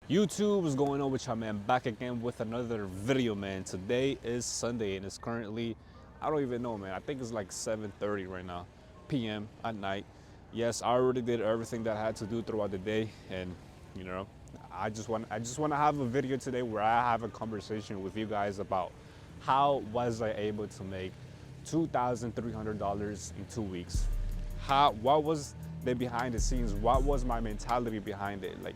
YouTube is going on with y'all, man. Back again with another video, man. Today is Sunday and it's currently, I don't even know, man. I think it's like 7:30 right now, p.m. at night. Yes, I already did everything that I had to do throughout the day, and you know, I just want to have a video today where I have a conversation with you guys about how was I able to make $2,300 in 2 weeks. What was the behind the scenes? What was my mentality behind it? Like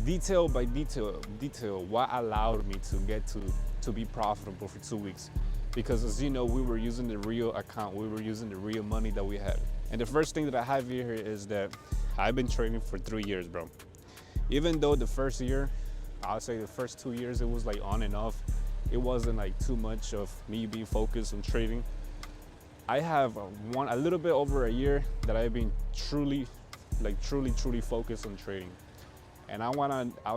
detail by detail, what allowed me to get to be profitable for 2 weeks. Because as you know, we were using the real account, we were using the real money that we had. And the first thing that I have here is that I've been trading for 3 years, bro. Even though the first year, I'll say the first 2 years, it was like on and off. It wasn't like too much of me being focused on trading. I have a little bit over a year that I've been truly focused on trading. And I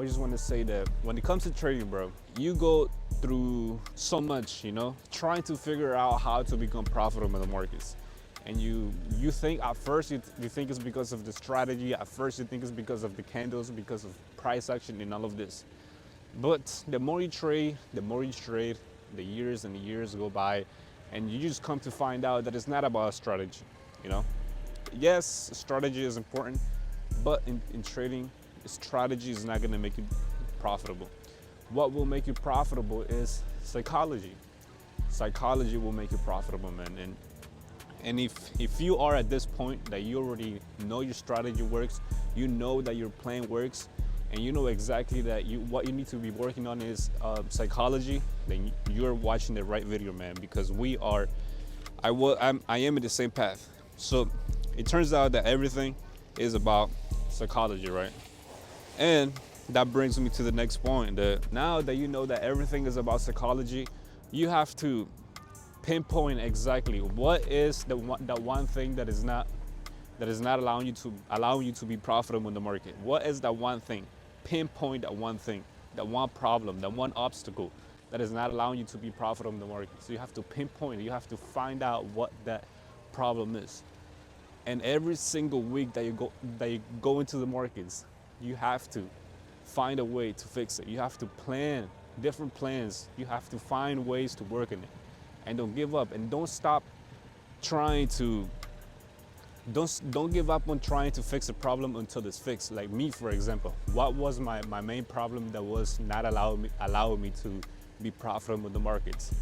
just want to say that when it comes to trading, bro, you go through so much, trying to figure out how to become profitable in the markets. And you think at first you think it's because of the strategy. At first you think it's because of the candles, because of price action and all of this. But the more you trade, the years and the years go by, and you just come to find out that it's not about strategy. Yes, strategy is important, but in trading, strategy is not going to make you profitable. What will make you profitable is psychology. Psychology will make you profitable, man. And if you are at this point that you already know your strategy works, you know that your plan works, and you know exactly that what you need to be working on is psychology, then you're watching the right video, man. Because I am in the same path. So it turns out that everything is about psychology, right? And that brings me to the next point, that now that you know that everything is about psychology, you have to pinpoint exactly what is that one thing that is not allowing you to be profitable in the market. What is that one thing? Pinpoint that one thing, that one problem, that one obstacle that is not allowing you to be profitable in the market. So you have to pinpoint it. You have to find out what that problem is. And every single week that you go into the markets, you have to find a way to fix it. You have to plan different plans. You have to find ways to work in it. And don't give up, and don't stop trying to don't give up on trying to fix a problem until it's fixed. Like me, for example, what was my main problem that was not allowing me to be profitable in the markets?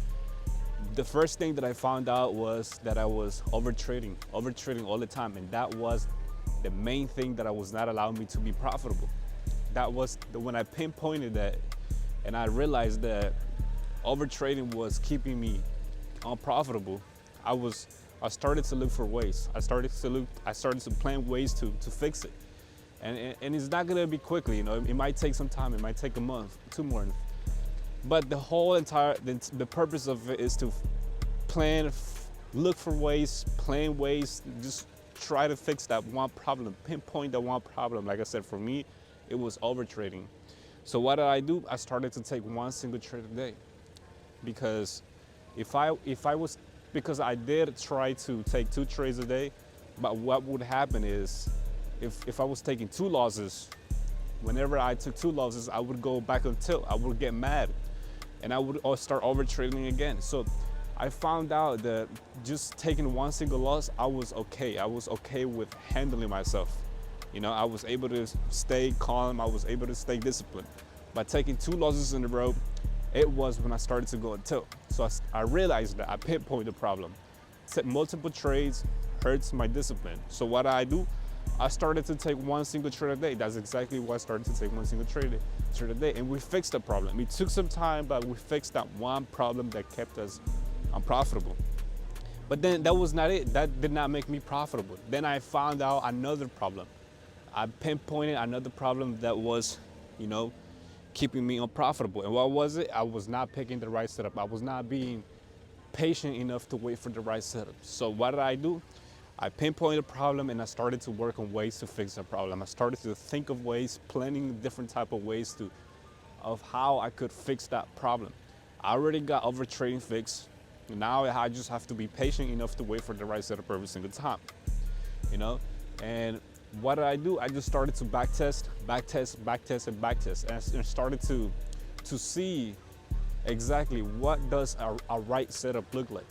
The first thing that I found out was that I was overtrading all the time, and that was the main thing that was not allowing me to be profitable. That was when I pinpointed that, and I realized that overtrading was keeping me unprofitable. I started to look for ways. I started to plan ways to fix it, and it's not gonna be quickly. It might take some time. It might take a month, 2 months. But the purpose of it is to plan, look for ways, plan ways, just try to fix that one problem, pinpoint that one problem. Like I said, for me, it was overtrading. So what did I do? I started to take one single trade a day, because because I did try to take 2 trades a day, but what would happen is if I was taking 2 losses, whenever I took 2 losses, I would go back on tilt. I would get mad, and I would start overtrading again. So I found out that just taking one single loss, I was okay. I was okay with handling myself. I was able to stay calm. I was able to stay disciplined. By taking 2 losses in a row, it was when I started to go on tilt. So I realized that I pinpointed the problem. Set multiple trades hurts my discipline. So what do? I started to take one single trade a day. That's exactly why I started to take one single trade a day. And we fixed the problem. It took some time, but we fixed that one problem that kept us unprofitable. But then that was not it. That did not make me profitable. Then I found out another problem. I pinpointed another problem that was, keeping me unprofitable. And what was it? I was not picking the right setup. I was not being patient enough to wait for the right setup. So what did I do? I pinpointed a problem, and I started to work on ways to fix the problem. I started to think of ways, planning different type of ways of how I could fix that problem. I already got overtrading fixed. Now I just have to be patient enough to wait for the right setup every single time. And what did I do? I just started to backtest, backtest, backtest, and backtest, and started to see exactly what does a right setup look like.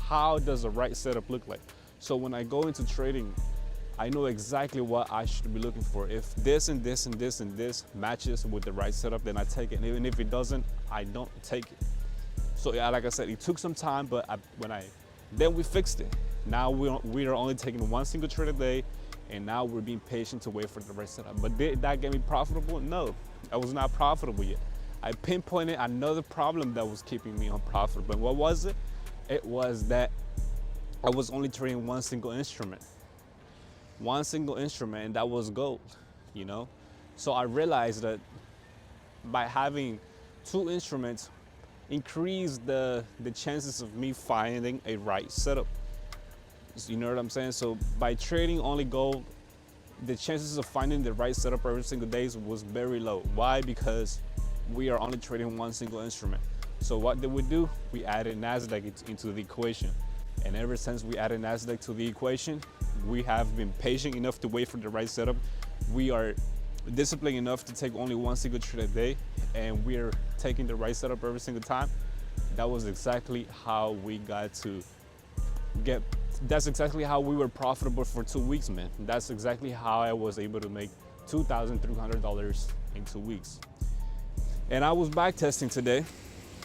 How does a right setup look like? So when I go into trading, I know exactly what I should be looking for. If this and this and this and this matches with the right setup, then I take it. And even if it doesn't, I don't take it. So yeah, like I said, it took some time, but then we fixed it. Now we are only taking one single trade a day, and now we're being patient to wait for the right setup. But did that get me profitable? No, I was not profitable yet. I pinpointed another problem that was keeping me unprofitable. And what was it? It was that I was only trading one single instrument, and that was gold, you know? So I realized that by having two instruments increased the chances of me finding a right setup. You know what I'm saying? So by trading only gold, the chances of finding the right setup every single day was very low. Why? Because we are only trading one single instrument. So what did we do? We added NASDAQ into the equation. And ever since we added NASDAQ to the equation, we have been patient enough to wait for the right setup. We are disciplined enough to take only one single trade a day, and we are taking the right setup every single time. That was exactly how we got to that's exactly how we were profitable for 2 weeks, man. That's exactly how I was able to make $2,300 in 2 weeks. And I was backtesting today,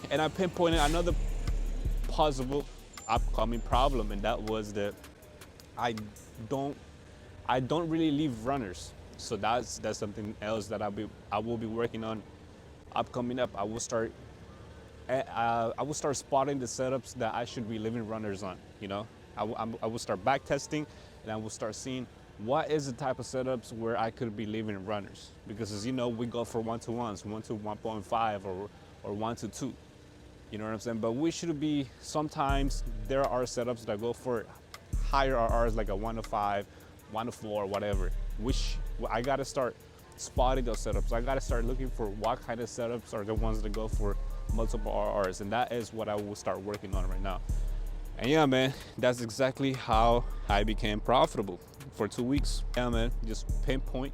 and I pinpointed another possible upcoming problem, and that was that I don't really leave runners. So that's something else that I will be working on upcoming up. I will start spotting the setups that I should be leaving runners on. You know, I will start back testing, and I will start seeing what is the type of setups where I could be leaving runners. Because as you know, we go for 1-to-1s, 1 to 1.5, or 1 to 2. You know what I'm saying? But we should be, sometimes there are setups that go for higher RRs, like a 1 to 5, 1 to 4, whatever. Which I gotta start spotting those setups. I gotta start looking for what kind of setups are the ones that go for multiple RRs, and that is what I will start working on right now. And yeah, man, that's exactly how I became profitable for 2 weeks. Yeah, man, just pinpoint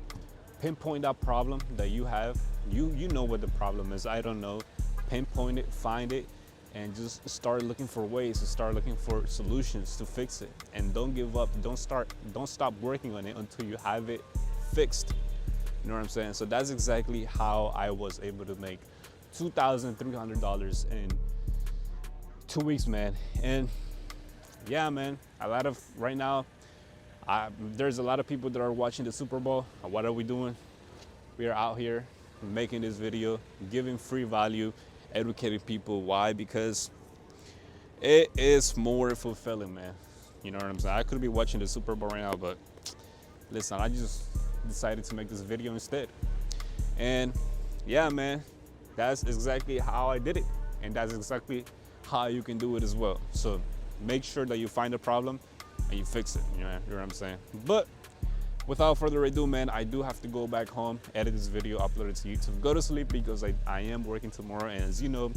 that problem that you have. You know what the problem is. I don't know. Pinpoint it, find it, and just start looking for ways to start looking for solutions to fix it. And don't give up. Don't stop working on it until you have it fixed. You know what I'm saying? So that's exactly how I was able to make $2,300 in 2 weeks, man. And yeah, man, right now, there's a lot of people that are watching the Super Bowl. And what are we doing? We are out here making this video, giving free value, educating people. Why? Because it is more fulfilling, man. You know what I'm saying? I could be watching the Super Bowl right now, but listen, I just decided to make this video instead. And yeah, man, that's exactly how I did it. And that's exactly how you can do it as well. So make sure that you find a problem and you fix it. You know what I'm saying? But without further ado, man, I do have to go back home, edit this video, upload it to YouTube, go to sleep, because I am working tomorrow. And as you know,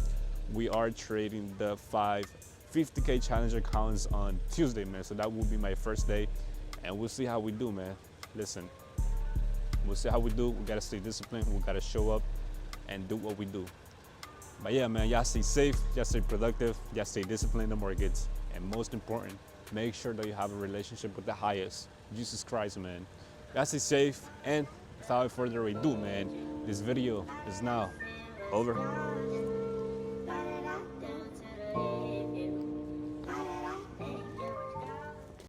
we are trading the 5 50K challenge accounts on Tuesday, man. So that will be my first day, and we'll see how we do, man. Listen, we'll see how we do. We gotta stay disciplined. We gotta show up and do what we do. But yeah, man, y'all stay safe, y'all stay productive, y'all stay disciplined in the markets. And most important, make sure that you have a relationship with the highest, Jesus Christ, man. Y'all stay safe, and without further ado, man, this video is now over.